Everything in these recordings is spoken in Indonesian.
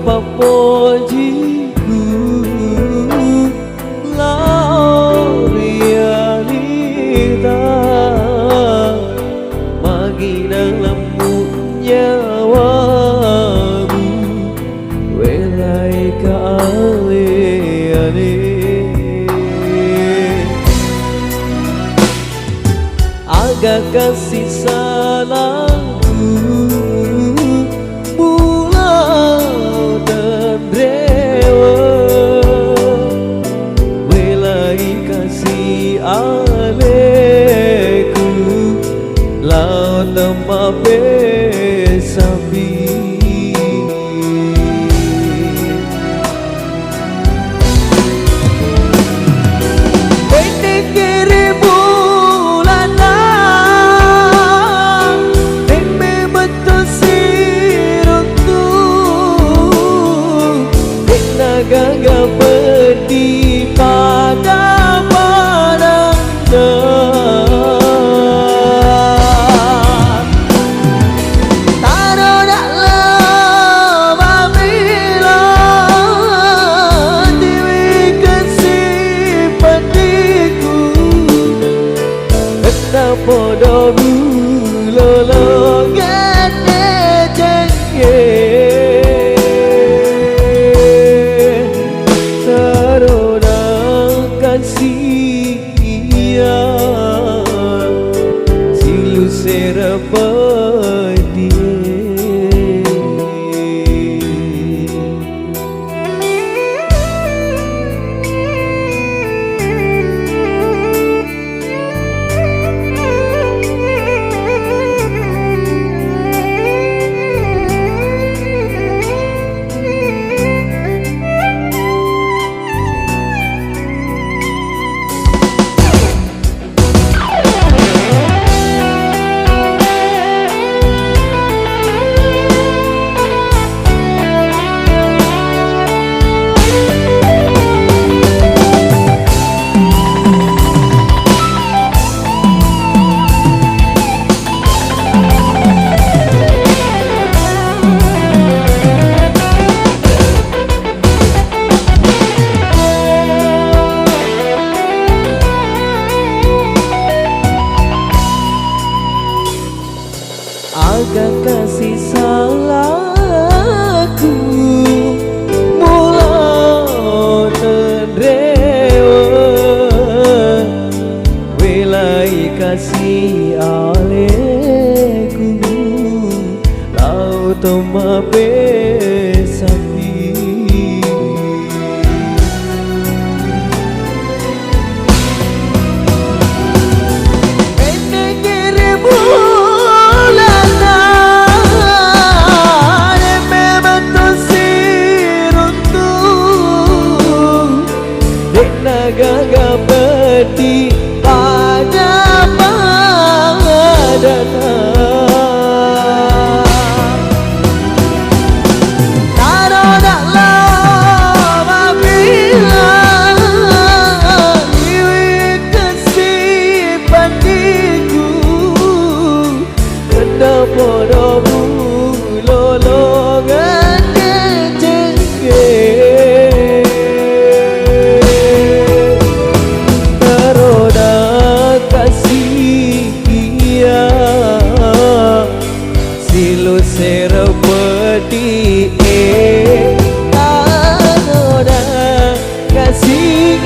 papojiku la realita maginang lamu nyawamu welai ka ale-ale agak kasih salahku pulau dan rewa welai kasih aleku laut temape sapi gagal pergi pada padangnya taruh dalam apabila dewi kasih padiku kenapa dulu lolongan jengke silu serapati agak kasih salahku mulau tenrewa welai kasih aleku lau temape sapi gagal berdi pada padangnya taruh dalam apabila dewi kasih padiku kenapa dulu lolongan jengke silu serapati tanoda kasih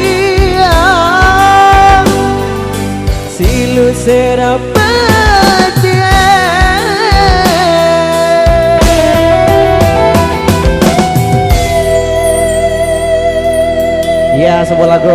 silu serapati ya sebuah lagu